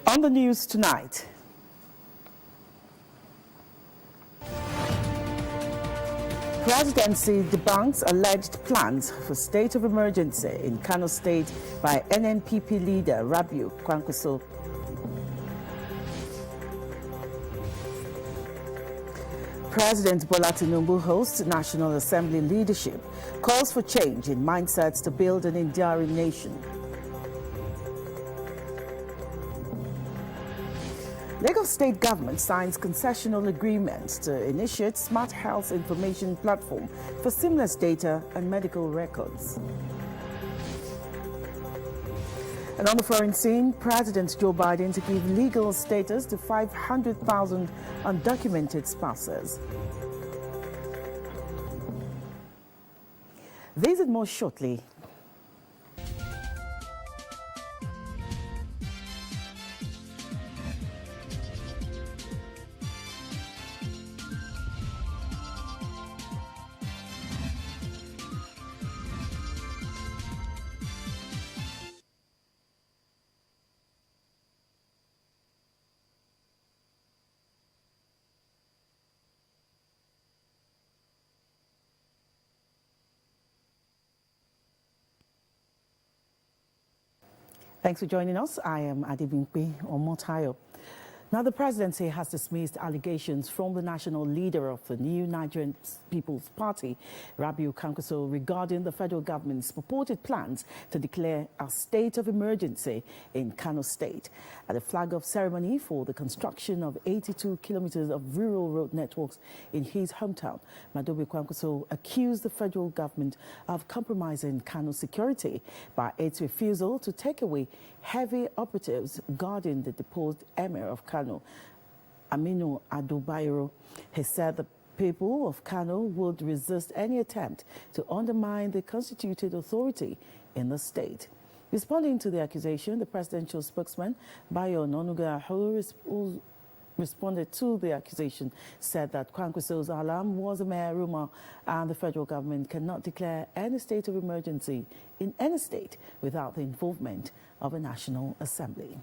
On the news tonight, Presidency debunks alleged plans for state of emergency in Kano State by NNPP leader Rabiu Kwankwaso. President Bola Tinubu hosts National Assembly leadership, calls for change in mindsets to build an enduring nation. Lagos State government signs concessional agreements to initiate smart health information platform for seamless data and medical records. And on the foreign scene, President Joe Biden to give legal status to 500,000 undocumented spouses. These and more shortly. Thanks for joining us. I am Adibimpe Omotayo. Now, the presidency has dismissed allegations from the national leader of the new Nigerian People's Party, Rabiu Kwankwaso, regarding the federal government's purported plans to declare a state of emergency in Kano State. At a flag-off ceremony for the construction of 82 kilometers of rural road networks in his hometown, Madobe Kwankwaso accused the federal government of compromising Kano security by its refusal to take away heavy operatives guarding the deposed emir of Kano, Aminu Ado Bayero. He said the people of Kano would resist any attempt to undermine the constituted authority in the state. Responding to the accusation, the presidential spokesman, Bayo Ononuga, who responded to the accusation, said that Kwankwaso's alarm was a mere rumor and the federal government cannot declare any state of emergency in any state without the involvement of a National Assembly.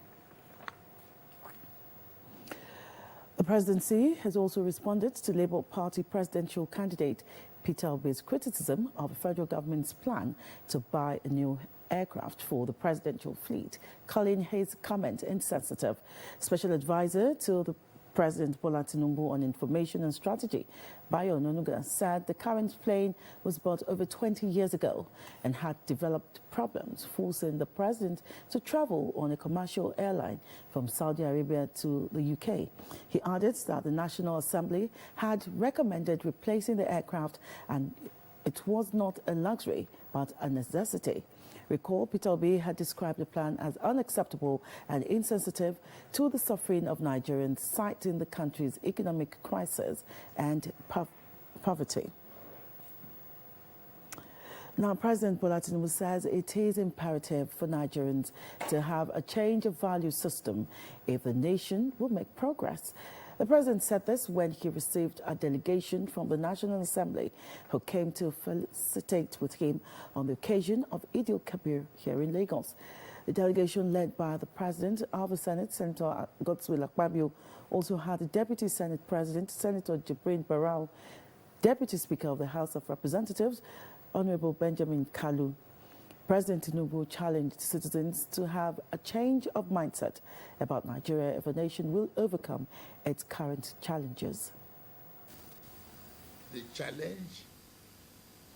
The presidency has also responded to Labour Party presidential candidate Peter Obi's criticism of the federal government's plan to buy a new aircraft for the presidential fleet, calling his comment insensitive. Special advisor to the President Bola Tinubu on Information and Strategy, Bayo Ononuga, said the current plane was bought over 20 years ago and had developed problems, forcing the president to travel on a commercial airline from Saudi Arabia to the UK. He added that the National Assembly had recommended replacing the aircraft and it was not a luxury but a necessity. Recall, Peter Obi had described the plan as unacceptable and insensitive to the suffering of Nigerians, citing the country's economic crisis and poverty. Now, President Bola Tinubu says it is imperative for Nigerians to have a change of value system if the nation will make progress. The president said this when he received a delegation from the National Assembly who came to felicitate with him on the occasion of Eid al-Kabir here in Lagos. The delegation led by the President of the Senate, Senator Godswill Akpabio, also had the Deputy Senate President, Senator Jibrin Barau, Deputy Speaker of the House of Representatives, Honorable Benjamin Kalu. President Tinubu challenged citizens to have a change of mindset about Nigeria if the nation will overcome its current challenges. The challenge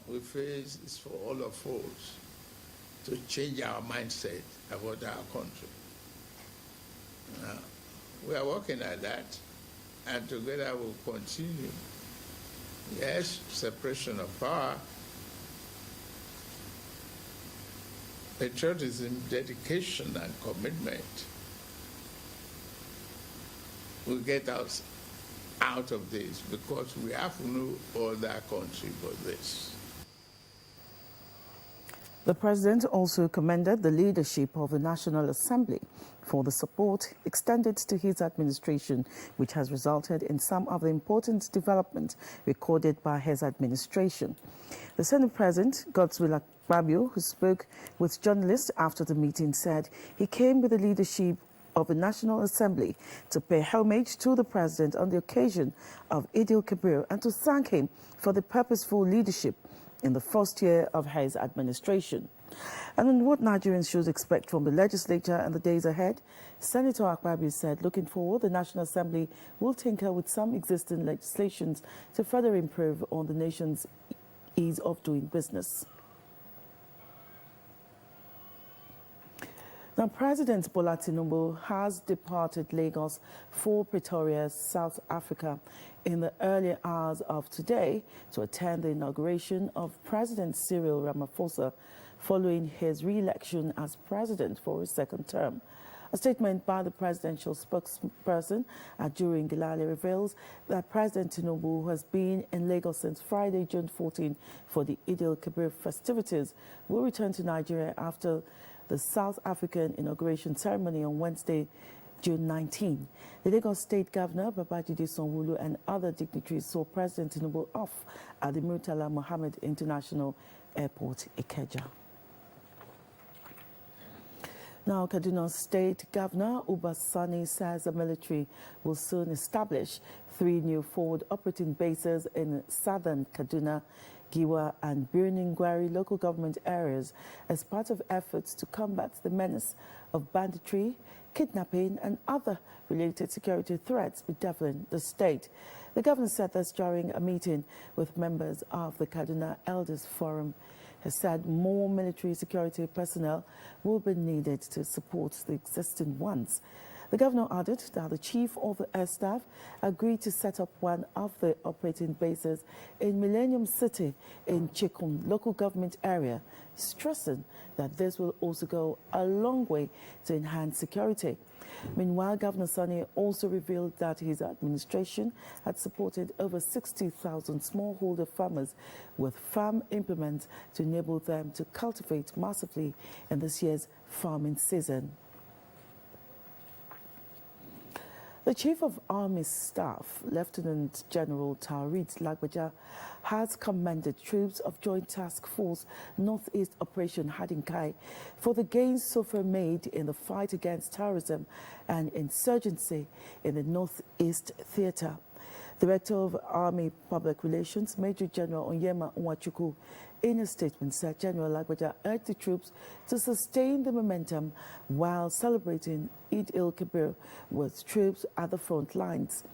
we face is for all of us to change our mindset about our country. We are working at that, and together we'll continue. Yes, separation of power, patriotism, dedication, and commitment will get us out of this, because we have no other country but this. The president also commended the leadership of the National Assembly for the support extended to his administration, which has resulted in some of the important developments recorded by his administration. The Senate President, Godswill Akpabio, who spoke with journalists after the meeting, said he came with the leadership of the National Assembly to pay homage to the President on the occasion of Eid al-Kabir and to thank him for the purposeful leadership in the first year of his administration. And on what Nigerians should expect from the legislature and the days ahead, Senator Akpabio said, looking forward, the National Assembly will tinker with some existing legislations to further improve on the nation's ease of doing business. Now, President Bola Tinubu has departed Lagos for Pretoria, South Africa, in the early hours of today to attend the inauguration of President Cyril Ramaphosa following his re-election as president for his second term. A statement by the presidential spokesperson, Ajuri Ngelale, reveals that President Tinubu, who has been in Lagos since Friday, June 14, for the Eid al-Kabir festivities, will return to Nigeria after the South African inauguration ceremony on Wednesday, June 19. The Lagos State Governor, Babajide Sanwo-Olu, and other dignitaries saw President Tinubu off at the Murtala Mohammed International Airport, Ikeja. Now, Kaduna State Governor Uba Sani says the military will soon establish 3 new forward operating bases in southern Kaduna, Giwa and Birnin Gwari local government areas as part of efforts to combat the menace of banditry, kidnapping and other related security threats bedeviling the state. The governor said this during a meeting with members of the Kaduna Elders Forum. He said more military security personnel will be needed to support the existing ones. The governor added that the chief of the air staff agreed to set up one of the operating bases in Millennium City in Chikun local government area, stressing that this will also go a long way to enhance security. Meanwhile, Governor Sani also revealed that his administration had supported over 60,000 smallholder farmers with farm implements to enable them to cultivate massively in this year's farming season. The Chief of Army Staff, Lieutenant General Taoreed Lagbaja, has commended troops of Joint Task Force Northeast Operation Hadinkai for the gains so far made in the fight against terrorism and insurgency in the Northeast Theater. Director of Army Public Relations, Major General Onyema Nwachukwu, in a statement said General Lagbaja urged the troops to sustain the momentum while celebrating Eid al-Kabir with troops at the front lines.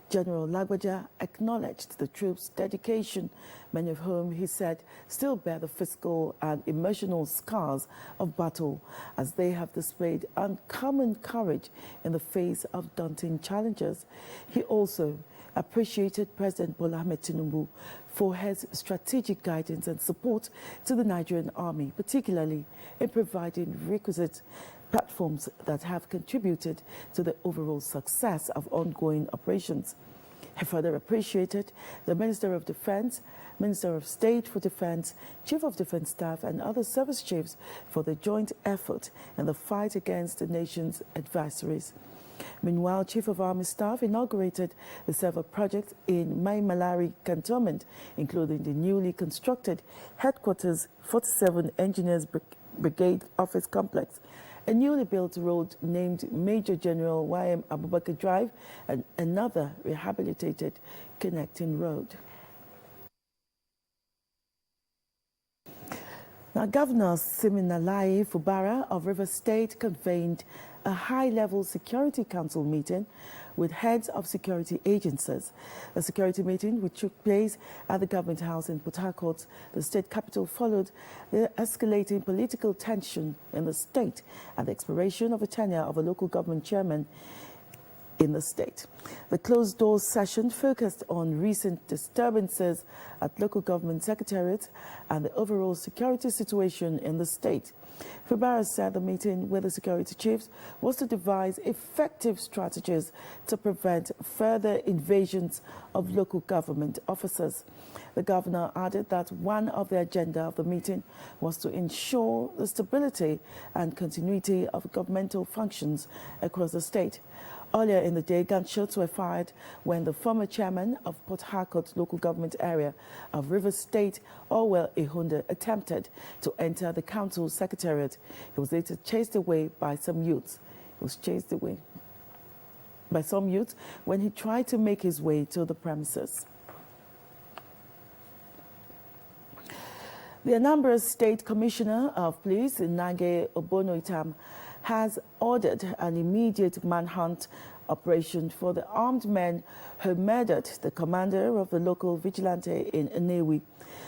General Lagbaja acknowledged the troops' dedication, many of whom, he said, still bear the physical and emotional scars of battle, as they have displayed uncommon courage in the face of daunting challenges. He also appreciated President Bola Ahmed Tinubu for his strategic guidance and support to the Nigerian Army, particularly in providing requisite platforms that have contributed to the overall success of ongoing operations. He further appreciated the Minister of Defense, Minister of State for Defense, Chief of Defense Staff and other service chiefs for the joint effort in the fight against the nation's adversaries. Meanwhile, Chief of Army Staff inaugurated the several projects in Mai Malari Cantonment, including the newly constructed Headquarters 47 Engineers Brigade Office Complex, a newly built road named Major General Y.M. Abubakar Drive, and another rehabilitated connecting road. Now, Governor Siminalayi Fubara of Rivers State convened a high-level Security Council meeting with heads of security agencies. The security meeting, which took place at the Government House in Port Harcourt, the state capital, followed the escalating political tension in the state and the expiration of a tenure of a local government chairman in the state. The closed-door session focused on recent disturbances at local government secretariats and the overall security situation in the state. Fubara said the meeting with the security chiefs was to devise effective strategies to prevent further invasions of local government officers. The governor added that one of the agenda of the meeting was to ensure the stability and continuity of governmental functions across the state. Earlier in the day, gunshots were fired when the former chairman of Port Harcourt local government area of Rivers State, Orwell Ihunde, attempted to enter the council secretariat. He was later chased away by some youths. was chased away by some youth when he tried to make his way to the premises. The Anambra State Commissioner of Police, Nage Obonoitam, has ordered an immediate manhunt operation for the armed men who murdered the commander of the local vigilante in Nnewi.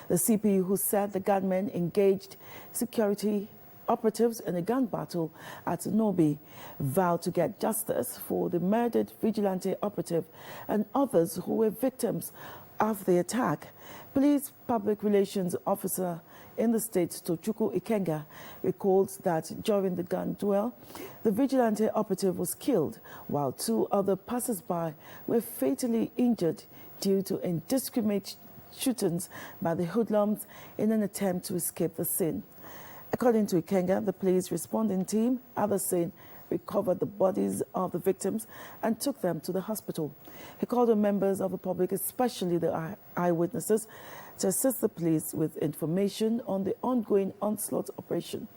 The CP, who said the gunmen engaged security operatives in a gun battle at Nobi, vowed to get justice for the murdered vigilante operative and others who were victims of the attack. Police Public Relations Officer in the state, Tochukwu Ikenga, recalls that during the gun duel, the vigilante operative was killed, while 2 other passers-by were fatally injured due to indiscriminate shootings by the hoodlums in an attempt to escape the scene. According to Ikenga, the police responding team at the scene recovered the bodies of the victims and took them to the hospital. He called on members of the public, especially the eyewitnesses, to assist the police with information on the ongoing onslaught operation.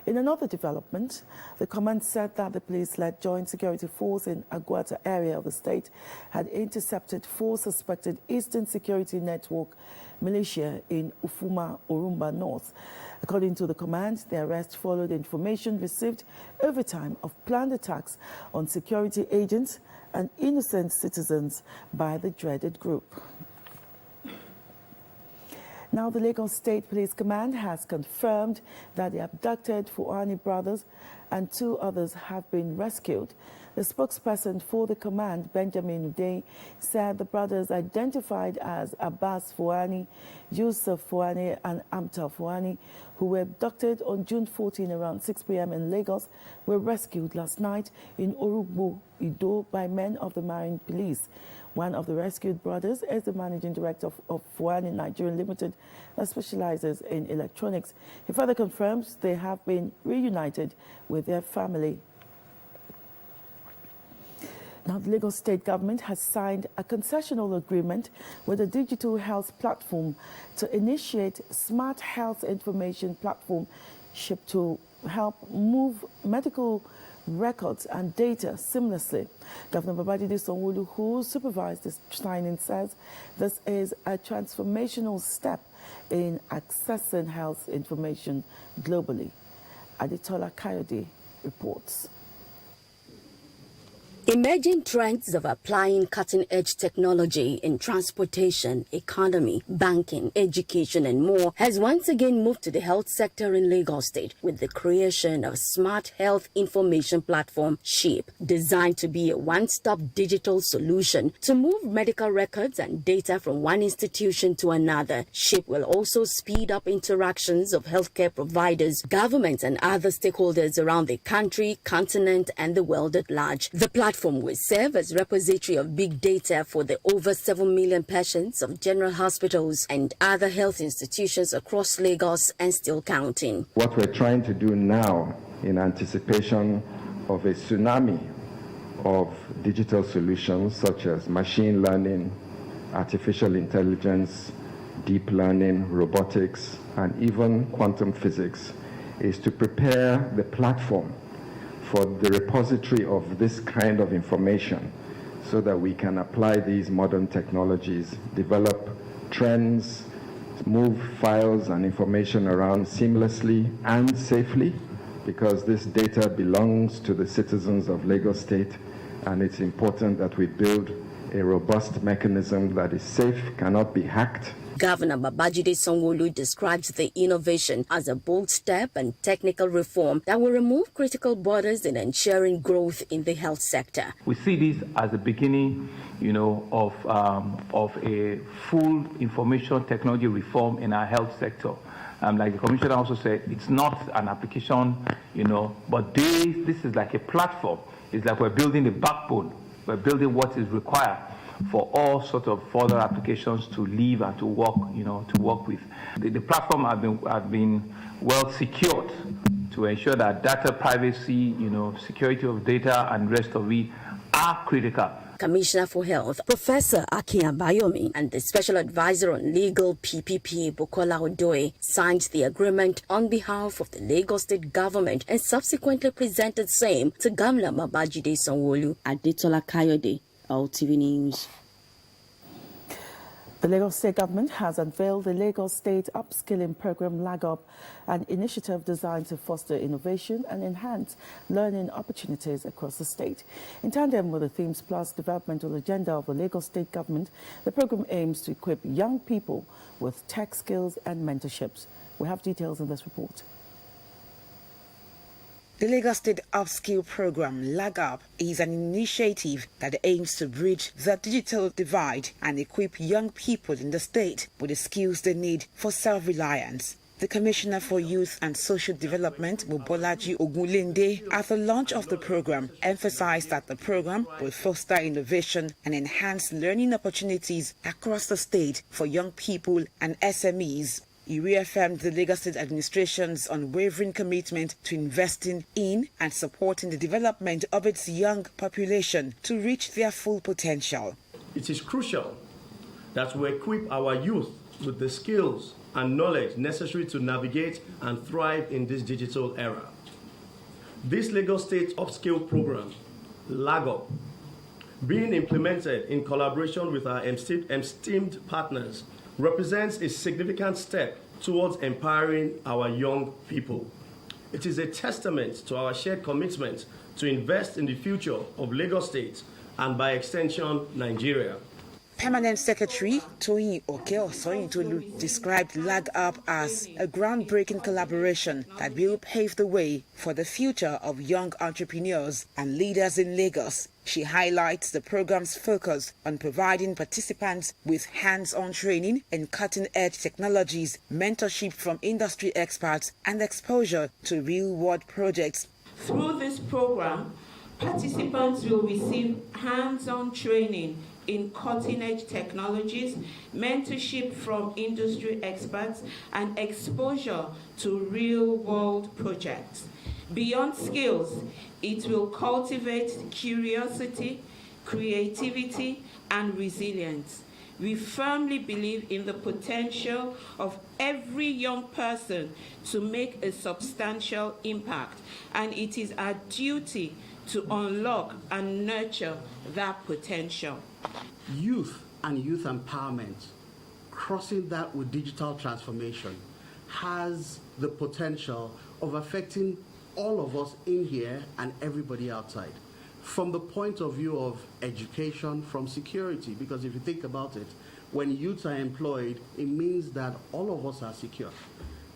In another development, the command said that the police-led Joint Security Force in Aguata area of the state had intercepted 4 suspected Eastern Security Network militia in Ufuma, Orumba North. According to the command, the arrest followed information received over time of planned attacks on security agents and innocent citizens by the dreaded group. Now, the Lagos State Police Command has confirmed that the abducted Fuani brothers and 2 others have been rescued. The spokesperson for the command, Benjamin Uday, said the brothers, identified as Abbas Fuani, Yusuf Fuani, and Amta Fuani, who were abducted on June 14 around 6 p.m. in Lagos, were rescued last night in Orugbo, Ido, by men of the Marine Police. One of the rescued brothers is the managing director of Fuani Nigeria Limited that specializes in electronics. He further confirms they have been reunited with their family. Now, the Lagos State government has signed a concessional agreement with a digital health platform to initiate smart health information platform SHIP to help move medical records and data seamlessly. Governor Babajide Sanwo-Olu, who supervised this signing, says this is a transformational step in accessing health information globally. Aditola Kayode reports. Emerging trends of applying cutting-edge technology in transportation, economy, banking, education, and more has once again moved to the health sector in Lagos State with the creation of Smart Health Information Platform, SHIP, designed to be a one-stop digital solution to move medical records and data from one institution to another. SHIP will also speed up interactions of healthcare providers, government, and other stakeholders around the country, continent, and the world at large. The platform will serve as repository of big data for the over 7 million patients of general hospitals and other health institutions across Lagos and still counting. What we're trying to do now in anticipation of a tsunami of digital solutions such as machine learning, artificial intelligence, deep learning, robotics, and even quantum physics is to prepare the platform for the repository of this kind of information so that we can apply these modern technologies, develop trends, move files and information around seamlessly and safely, because this data belongs to the citizens of Lagos State, and it's important that we build a robust mechanism that is safe, cannot be hacked. Governor Babajide Sanwo-Olu describes the innovation as a bold step and technical reform that will remove critical borders in ensuring growth in the health sector. We see this as the beginning, of a full information technology reform in our health sector. Like the commissioner also said, it's not an application, but this is like a platform. It's like we're building a backbone. We're building what is required for all sorts of further applications to live and to work, to work with. The platform have been well secured to ensure that data privacy, security of data and rest of it are critical. Commissioner for Health, Professor Akin Abayomi, and the Special Advisor on Legal PPP, Bukola Odoye, signed the agreement on behalf of the Lagos State government and subsequently presented same to Governor Babajide Sanwo-Olu. Adetola Kayode, LTV News. The Lagos State government has unveiled the Lagos State Upskilling Program LAGUP, an initiative designed to foster innovation and enhance learning opportunities across the state. In tandem with the Themes Plus developmental agenda of the Lagos State government, the program aims to equip young people with tech skills and mentorships. We have details in this report. The Lagos State Upskill Program, LAGUP, is an initiative that aims to bridge the digital divide and equip young people in the state with the skills they need for self-reliance. The Commissioner for Youth and Social Development, Mobolaji Ogunlinde, at the launch of the program, emphasized that the program will foster innovation and enhance learning opportunities across the state for young people and SMEs. He reaffirmed the Lagos State administration's unwavering commitment to investing in and supporting the development of its young population to reach their full potential. It is crucial that we equip our youth with the skills and knowledge necessary to navigate and thrive in this digital era. This Lagos State Upskill Program, LAGUP, being implemented in collaboration with our esteemed partners, represents a significant step towards empowering our young people. It is a testament to our shared commitment to invest in the future of Lagos State and, by extension, Nigeria. Permanent Secretary Toyin Oke-Osoyintolu described LAGUP as a groundbreaking collaboration that will pave the way for the future of young entrepreneurs and leaders in Lagos. She highlights the program's focus on providing participants with hands-on training in cutting-edge technologies, mentorship from industry experts, and exposure to real-world projects. Through this program, participants will receive hands-on training in cutting-edge technologies, mentorship from industry experts, and exposure to real-world projects. Beyond skills, it will cultivate curiosity, creativity, and resilience. We firmly believe in the potential of every young person to make a substantial impact, and it is our duty to unlock and nurture that potential. Youth and youth empowerment, crossing that with digital transformation, has the potential of affecting all of us in here and everybody outside. From the point of view of education, from security, because if you think about it, when youth are employed, it means that all of us are secure.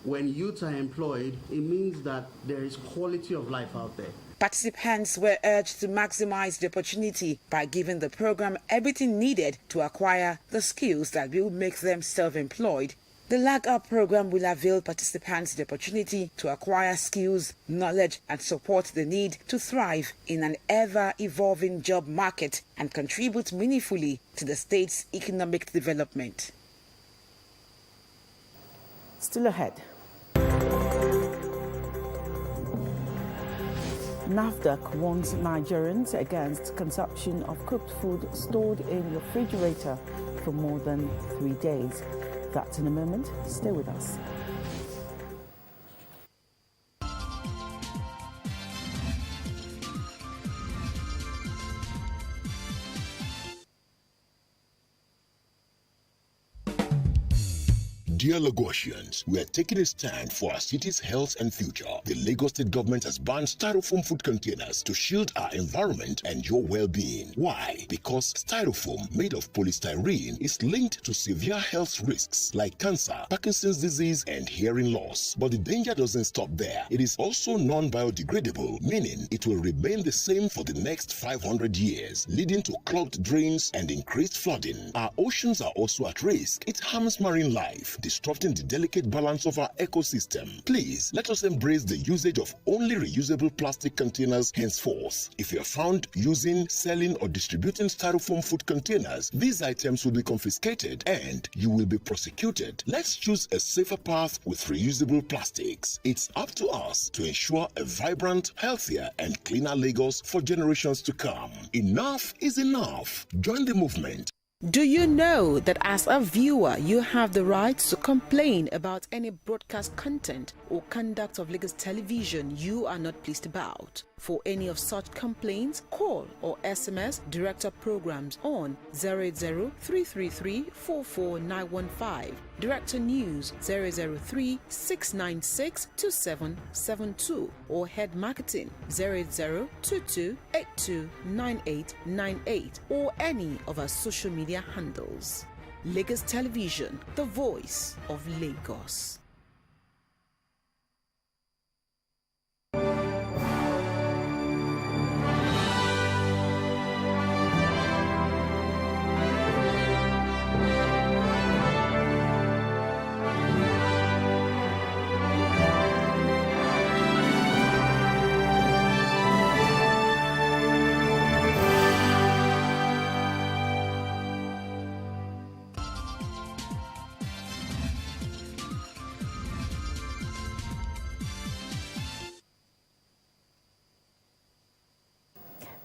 When youth are employed, it means that there is quality of life out there. Participants were urged to maximize the opportunity by giving the program everything needed to acquire the skills that will make them self-employed. The LAGUP program will avail participants the opportunity to acquire skills, knowledge, and support the need to thrive in an ever-evolving job market and contribute meaningfully to the state's economic development. Still ahead. NAFDAC warns Nigerians against consumption of cooked food stored in refrigerator for more than 3 days. That's in a moment. Stay with us. Dear Lagosians, we are taking a stand for our city's health and future. The Lagos State government has banned styrofoam food containers to shield our environment and your well-being. Why? Because styrofoam made of polystyrene is linked to severe health risks like cancer, Parkinson's disease, and hearing loss. But the danger doesn't stop there. It is also non-biodegradable, meaning it will remain the same for the next 500 years, leading to clogged drains and increased flooding. Our oceans are also at risk. It harms marine life, disrupting the delicate balance of our ecosystem. Please, let us embrace the usage of only reusable plastic containers henceforth. If you are found using, selling, or distributing styrofoam food containers, these items will be confiscated and you will be prosecuted. Let's choose a safer path with reusable plastics. It's up to us to ensure a vibrant, healthier, and cleaner Lagos for generations to come. Enough is enough. Join the movement. Do you know that as a viewer, you have the right to complain about any broadcast content or conduct of Lagos television you are not pleased about? For any of such complaints, call or SMS Director Programs on 00333-44915, Director News 003-696-2772, or Head Marketing 08022829898, or any of our social media handles. Lagos Television, the voice of Lagos.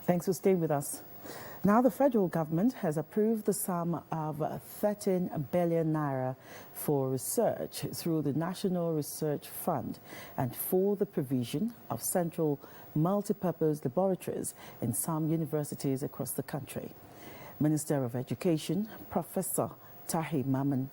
Thanks for staying with us. Now, the federal government has approved the sum of 13 billion naira for research through the National Research Fund and for the provision of central multipurpose laboratories in some universities across the country. Minister of Education, Professor Tahir Mamman,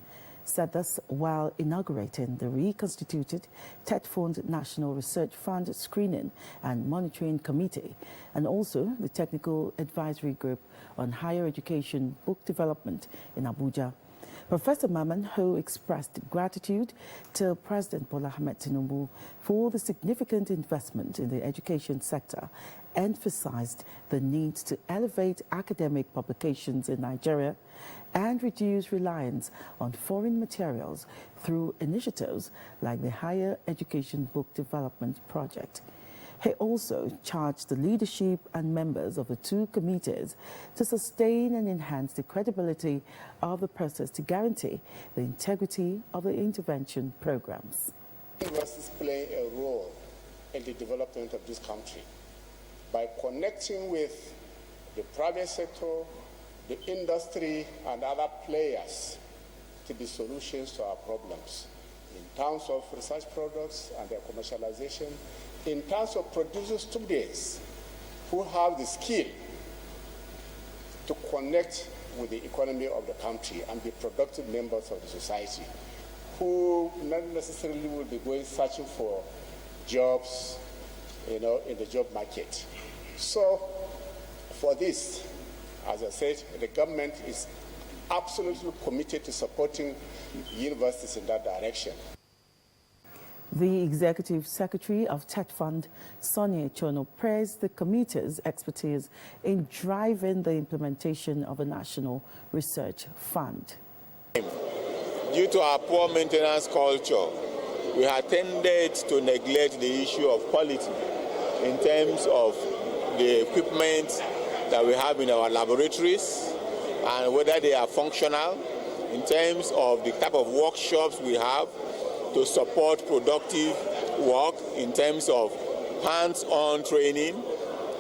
said this while inaugurating the reconstituted TETFund National Research Fund Screening and Monitoring Committee, and also the Technical Advisory Group on Higher Education Book Development in Abuja. Professor Mamman, who expressed gratitude to President Bola Ahmed Tinubu for the significant investment in the education sector, emphasized the need to elevate academic publications in Nigeria and reduce reliance on foreign materials through initiatives like the Higher Education Book Development Project. He also charged the leadership and members of the two committees to sustain and enhance the credibility of the process to guarantee the integrity of the intervention programs. Universities play a role in the development of this country by connecting with the private sector, the industry, and other players to be solutions to our problems in terms of research products and their commercialization, in terms of producing students who have the skill to connect with the economy of the country and be productive members of the society, who not necessarily will be going searching for jobs, in the job market. So for this, as I said, the government is absolutely committed to supporting universities in that direction. The Executive Secretary of TETFund, Sonia Chono, praised the committee's expertise in driving the implementation of a national research fund. Due to our poor maintenance culture, we have tended to neglect the issue of quality in terms of the equipment that we have in our laboratories and whether they are functional, in terms of the type of workshops we have to support productive work, in terms of hands-on training,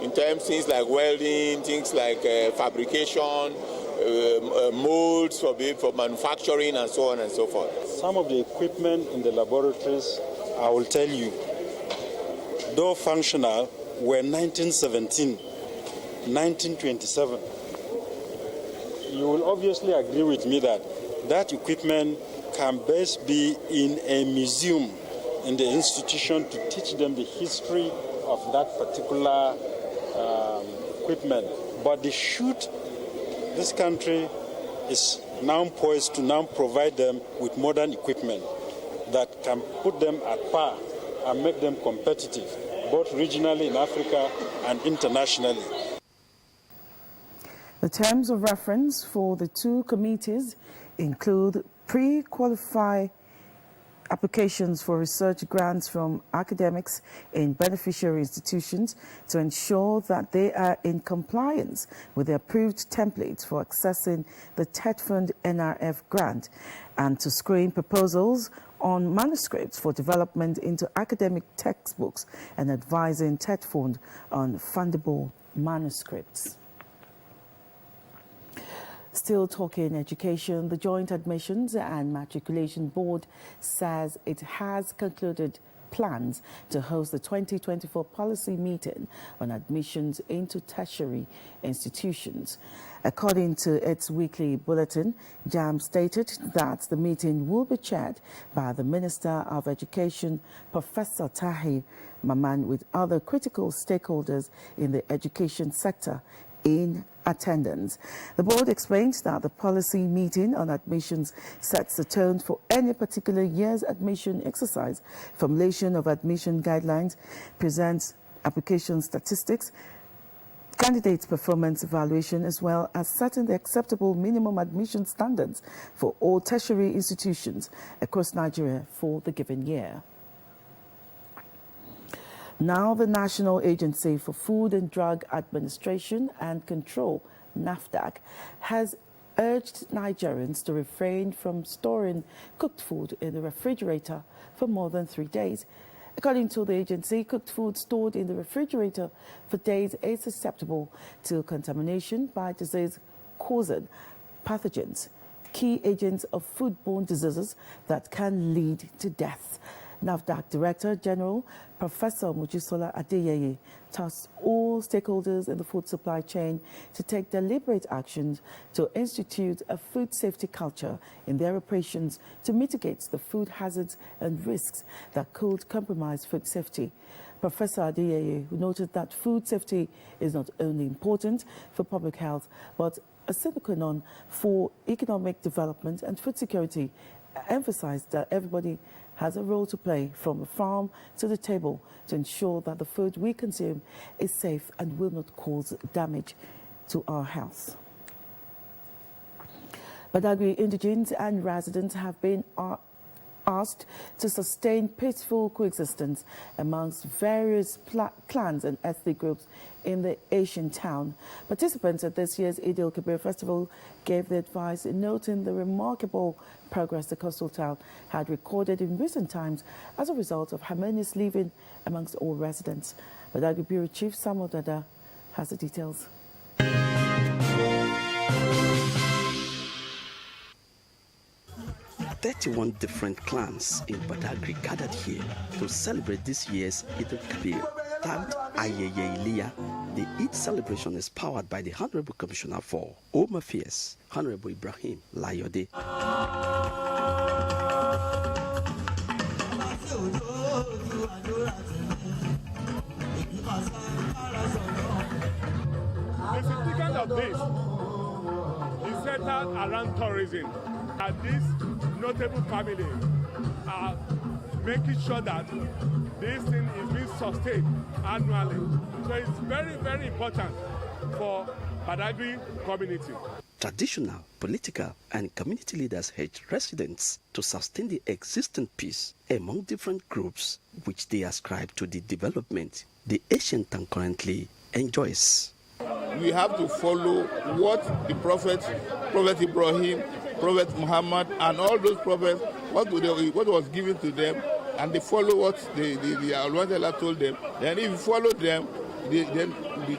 in terms of things like welding, things like fabrication, molds for manufacturing, and so on and so forth. Some of the equipment in the laboratories, I will tell you, though functional, were 1917, 1927. You will obviously agree with me that that equipment can best be in a museum in the institution to teach them the history of that particular equipment. But this country is now poised to now provide them with modern equipment that can put them at par and make them competitive, both regionally in Africa and internationally. The terms of reference for the two committees include pre-qualify applications for research grants from academics in beneficiary institutions to ensure that they are in compliance with the approved templates for accessing the TED Fund NRF grant, and to screen proposals on manuscripts for development into academic textbooks and advising TED Fund on fundable manuscripts. Still talking education, the Joint Admissions and Matriculation Board says it has concluded plans to host the 2024 policy meeting on admissions into tertiary institutions. According to its weekly bulletin, JAMB stated that the meeting will be chaired by the Minister of Education, Professor Tahir Mamman, with other critical stakeholders in the education sector in attendance. The board explains that the policy meeting on admissions sets the tone for any particular year's admission exercise, formulation of admission guidelines, presents application statistics, candidates' performance evaluation, as well as setting the acceptable minimum admission standards for all tertiary institutions across Nigeria for the given year. Now, the National Agency for Food and Drug Administration and Control, NAFDAC, has urged Nigerians to refrain from storing cooked food in the refrigerator for more than 3 days. According to the agency, cooked food stored in the refrigerator for days is susceptible to contamination by disease-causing pathogens, key agents of foodborne diseases that can lead to death. NAFDAC Director General Professor Mojisola Adeyeye tasked all stakeholders in the food supply chain to take deliberate actions to institute a food safety culture in their operations to mitigate the food hazards and risks that could compromise food safety. Professor Adeyeye noted that food safety is not only important for public health, but a sine qua non for economic development and food security, emphasized that everybody has a role to play from the farm to the table to ensure that the food we consume is safe and will not cause damage to our health. Badagry indigents and residents have been asked to sustain peaceful coexistence amongst various clans and ethnic groups in the Asian town. Participants at this year's Eid al-Kabir festival gave the advice, noting the remarkable progress the coastal town had recorded in recent times as a result of harmonious living amongst all residents. Badagry Bureau Chief Samuel Dada has the details. 31 different clans in Badagry gathered here to celebrate this year's Eid al-Kabir, tagged Ayeye Iliya. The Eid celebration is powered by the Honorable Commissioner for Home Affairs, Honorable Ibrahim Layode. The significance of this is centered around tourism, and this notable family are making sure that this thing is being sustained annually. So it's very, very important for Badagry community. Traditional, political, and community leaders urged residents to sustain the existing peace among different groups which they ascribe to the development the Asian town currently enjoys. We have to follow what the Prophet Ibrahim, Prophet Muhammad, and all those prophets, what was given to them, and they follow what the Allah told them. Then if you follow them, then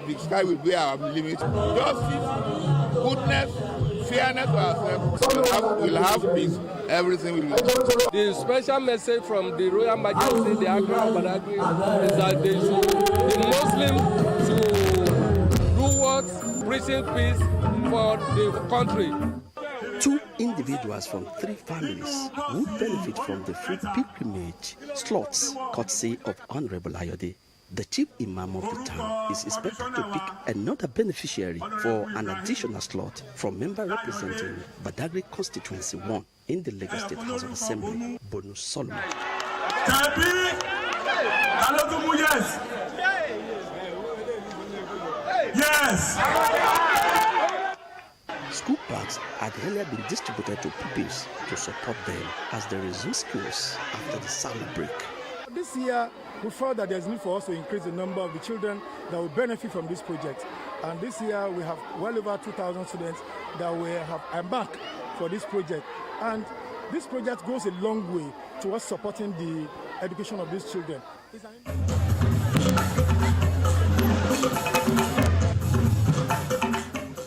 the sky will be our limit. Justice, goodness, fairness to ourselves, we'll have peace. Everything will be. The special message from the Royal Majesty, the Agri of Badagry, is that the Muslims should do what? Preaching peace for the country. 2 individuals from 3 families would benefit from the free pilgrimage slots courtesy of Honorable Ayode. The chief imam of the town is expected to pick another beneficiary for an additional slot from member representing Badagry Constituency 1 in the Lagos State House of Assembly, Bonus Solomon. Yes! School bags at earlier been distributed to pupils to support them as they resume schools after the summer break. This year, we felt that there's need for us to increase the number of the children that will benefit from this project. And this year, we have well over 2,000 students that we have embarked for this project. And this project goes a long way towards supporting the education of these children.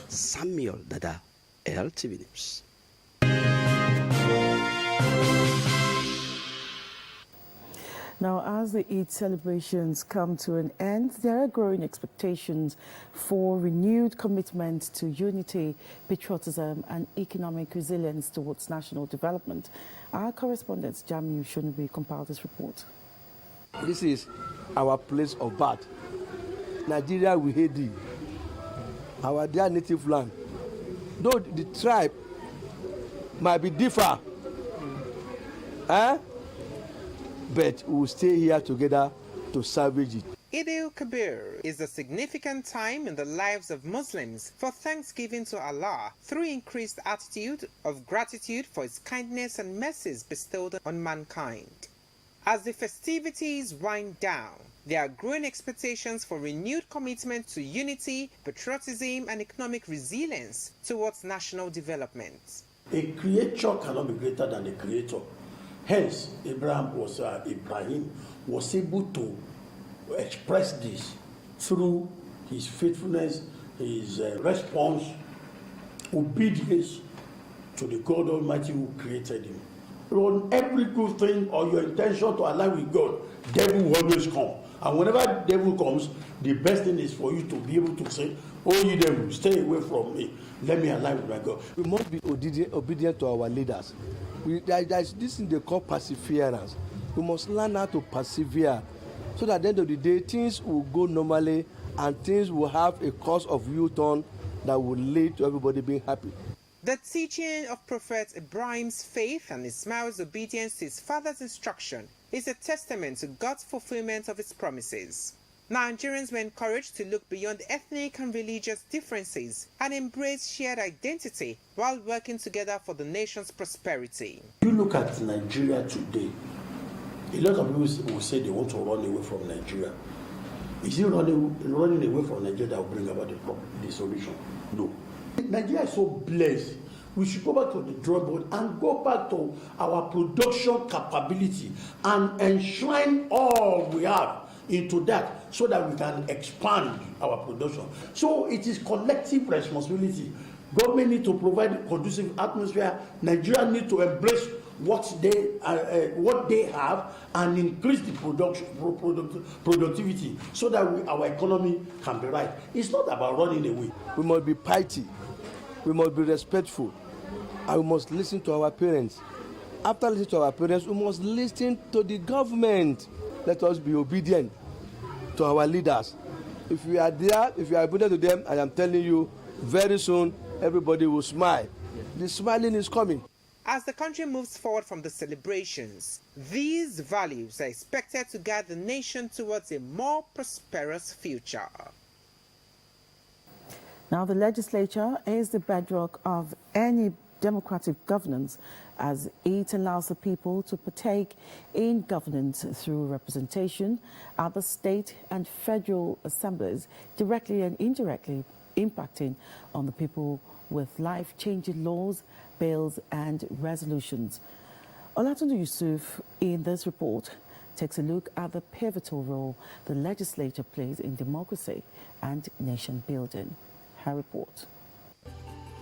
Samuel Dada, LTV News. Now, as the Eid celebrations come to an end, there are growing expectations for renewed commitment to unity, patriotism and economic resilience towards national development. Our correspondent, Jamiu Shonubi, compiled this report. This is our place of birth. Nigeria, we hate thee. Our dear native land. Though the tribe might be different, but we will stay here together to salvage it. Eid al-Kabir is a significant time in the lives of Muslims for thanksgiving to Allah through increased attitude of gratitude for His kindness and mercies bestowed on mankind. As the festivities wind down, there are growing expectations for renewed commitment to unity, patriotism and economic resilience towards national development. A creature cannot be greater than a creator. Hence, Ibrahim was able to express this through his faithfulness, his response, obedience to the God Almighty who created him. On every good thing or your intention to align with God, devil will always come. And whenever devil comes, the best thing is for you to be able to say, "Oh, you devil, stay away from me. Let me align with my God." We must be obedient to our leaders. There's this thing they call perseverance. We must learn how to persevere so that at the end of the day, things will go normally and things will have a course of U-turn that will lead to everybody being happy. The teaching of Prophet Ibrahim's faith and Ismail's obedience to his father's instruction is a testament to God's fulfillment of his promises. Nigerians were encouraged to look beyond ethnic and religious differences and embrace shared identity while working together for the nation's prosperity. You look at Nigeria today, a lot of people will say they want to run away from Nigeria. Is it running away from Nigeria that will bring about the solution? No. Nigeria is so blessed. We should go back to the drawing board and go back to our production capability and enshrine all we have into that so that we can expand our production. So it is collective responsibility. Government need to provide a conducive atmosphere. Nigeria need to embrace what they have and increase the productivity so that our economy can be right. It's not about running away. We must be piety. We must be respectful. And we must listen to our parents. After listening to our parents, we must listen to the government. Let us be obedient to our leaders. If we are there, if we are obedient to them, I am telling you, very soon everybody will smile. The smiling is coming. As the country moves forward from the celebrations, these values are expected to guide the nation towards a more prosperous future. Now, the legislature is the bedrock of any democratic governance, as it allows the people to partake in governance through representation at the state and federal assemblies, directly and indirectly impacting on the people with life-changing laws, bills and resolutions. Olatunde Yusuf, in this report, takes a look at the pivotal role the legislature plays in democracy and nation building. Her report.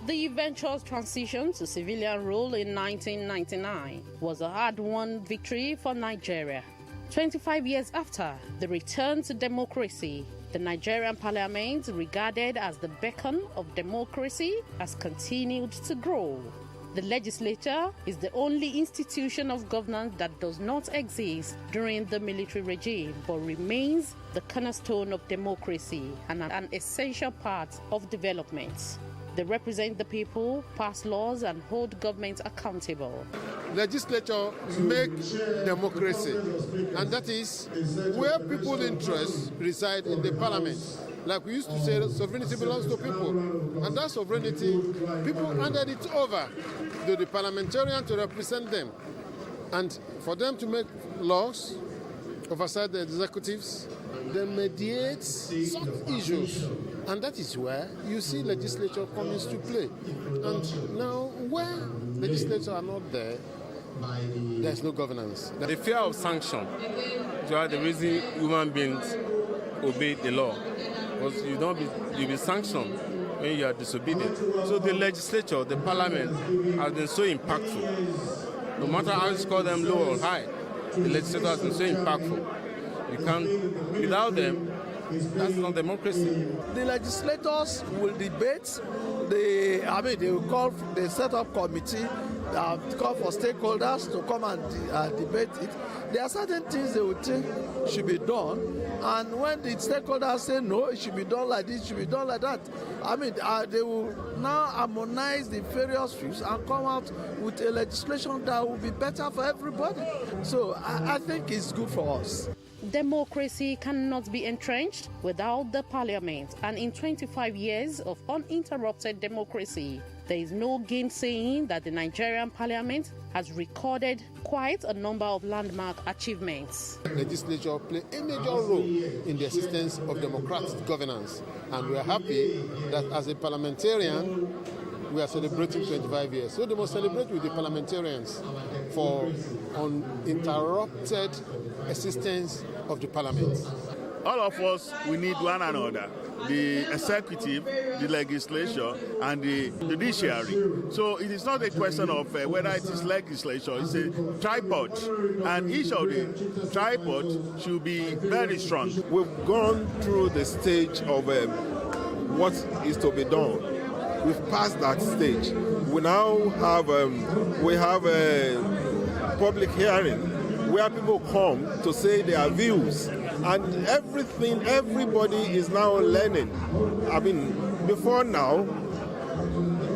The eventual transition to civilian rule in 1999 was a hard-won victory for Nigeria. 25 years after the return to democracy, the Nigerian parliament, regarded as the beacon of democracy, has continued to grow. The legislature is the only institution of governance that does not exist during the military regime, but remains the cornerstone of democracy and an essential part of development. They represent the people, pass laws, and hold government accountable. Legislature makes democracy, and that is where people's interests reside in the parliament. Like we used to say, sovereignty belongs to people. And that sovereignty, people handed it over to the parliamentarian to represent them. And for them to make laws, oversight the executives, they mediate such issues. And that is where you see legislature come into play. And now, where legislators are not there, there's no governance. The fear of sanction is the reason human beings obey the law. Because you'll be sanctioned when you are disobedient. So the legislature, the parliament, has been so impactful. No matter how you score them low or high, the legislature has been so impactful. You can't, without them, that's not democracy. The legislators will debate. They will set up committee, call for stakeholders to come and debate it. There are certain things they would think should be done, and when the stakeholders say no, it should be done like this, it should be done like that. They will now harmonize the various views and come out with a legislation that will be better for everybody. So I think it's good for us. Democracy cannot be entrenched without the parliament, and in 25 years of uninterrupted democracy, there is no gainsaying that the Nigerian parliament has recorded quite a number of landmark achievements. Legislature play a major role in the existence of democratic governance, and we are happy that as a parliamentarian, we are celebrating 25 years. So they must celebrate with the parliamentarians for uninterrupted existence of the parliament. All of us, we need one another, the executive, the legislature, and the judiciary. So it is not a question of whether it is legislature, it's a tripod, and each of the tripod should be very strong. We've gone through the stage of what is to be done. We've passed that stage. We now have a public hearing where people come to say their views, and everybody is now learning. Before now,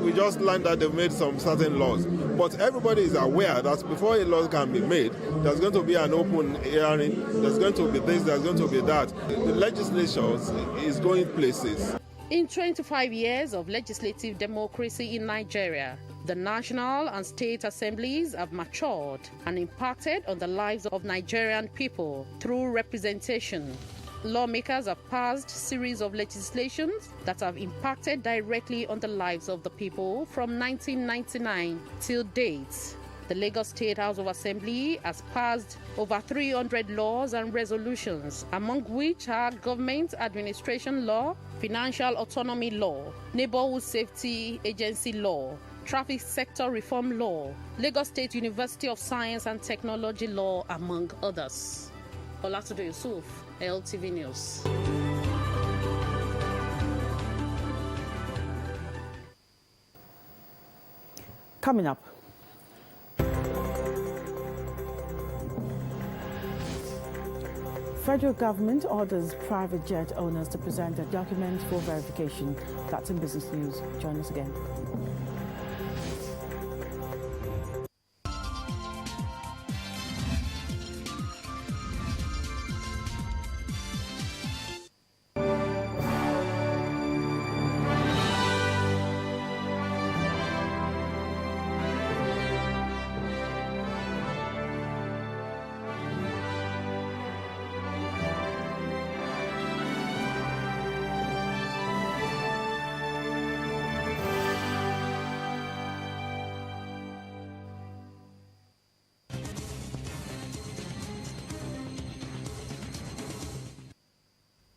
we just learned that they've made some certain laws, but everybody is aware that before a law can be made, there's going to be an open hearing, there's going to be this, there's going to be that. The legislature is going places. In 25 years of legislative democracy in Nigeria, the national and state assemblies have matured and impacted on the lives of Nigerian people through representation. Lawmakers have passed a series of legislations that have impacted directly on the lives of the people from 1999 till date. The Lagos State House of Assembly has passed over 300 laws and resolutions, among which are Government Administration Law, Financial Autonomy Law, Neighborhood Safety Agency Law, Traffic Sector Reform Law, Lagos State University of Science and Technology Law, among others. Olatudo Yusuf, LTV News. Coming up. Federal government orders private jet owners to present their documents for verification. That's in Business News. Join us again.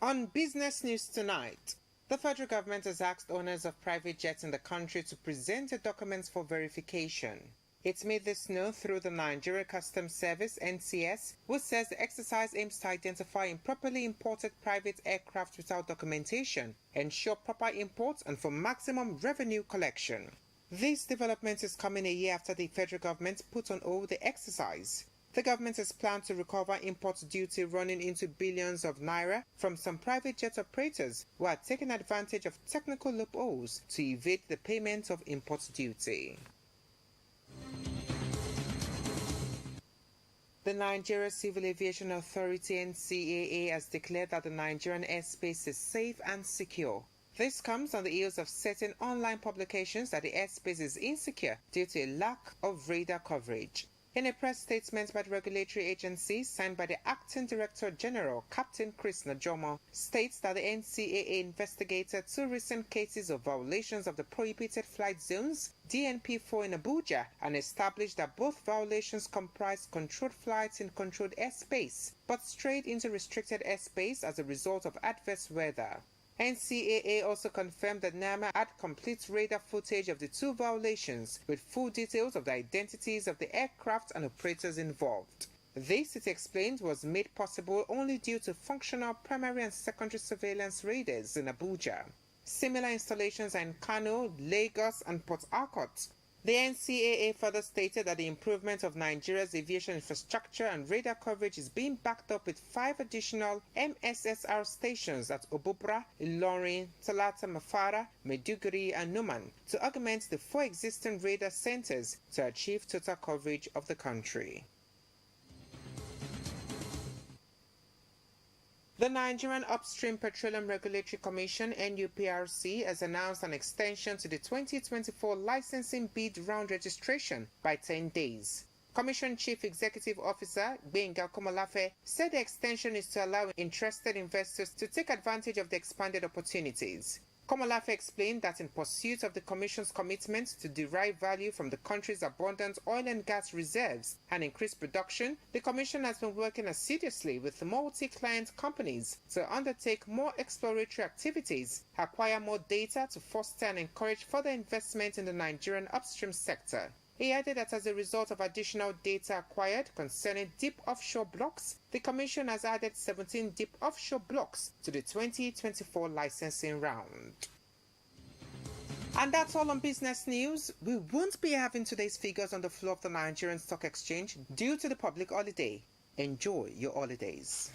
On Business News tonight, the federal government has asked owners of private jets in the country to present their documents for verification. It's made this known through the Nigeria Customs Service, NCS, which says the exercise aims to identify improperly imported private aircraft without documentation, ensure proper imports, and for maximum revenue collection. This development is coming a year after the federal government put on hold the exercise. The government has planned to recover import duty running into billions of naira from some private jet operators who are taking advantage of technical loopholes to evade the payment of import duty. The Nigeria Civil Aviation Authority (NCAA) has declared that the Nigerian airspace is safe and secure. This comes on the heels of certain online publications that the airspace is insecure due to a lack of radar coverage. In a press statement by the regulatory agency signed by the Acting Director General, Captain Chris Najomo, states that the NCAA investigated 2 recent cases of violations of the Prohibited Flight Zones, DNP4 in Abuja, and established that both violations comprised controlled flights in controlled airspace, but strayed into restricted airspace as a result of adverse weather. NCAA also confirmed that NAMA had complete radar footage of the 2 violations with full details of the identities of the aircraft and operators involved. This, it explained, was made possible only due to functional primary and secondary surveillance radars in Abuja. Similar installations are in Kano, Lagos, and Port Harcourt. The NCAA further stated that the improvement of Nigeria's aviation infrastructure and radar coverage is being backed up with 5 additional MSSR stations at Obubra, Ilorin, Talata Mafara, Maiduguri, and Numan to augment the 4 existing radar centers to achieve total coverage of the country. The Nigerian Upstream Petroleum Regulatory Commission (NUPRC) has announced an extension to the 2024 licensing bid round registration by 10 days. Commission Chief Executive Officer Gbenga Komolafe said the extension is to allow interested investors to take advantage of the expanded opportunities. Komolafe explained that in pursuit of the Commission's commitment to derive value from the country's abundant oil and gas reserves and increase production, the Commission has been working assiduously with multi-client companies to undertake more exploratory activities, acquire more data to foster and encourage further investment in the Nigerian upstream sector. He added that as a result of additional data acquired concerning deep offshore blocks, the Commission has added 17 deep offshore blocks to the 2024 licensing round. And that's all on business news. We won't be having today's figures on the floor of the Nigerian Stock Exchange due to the public holiday. Enjoy your holidays.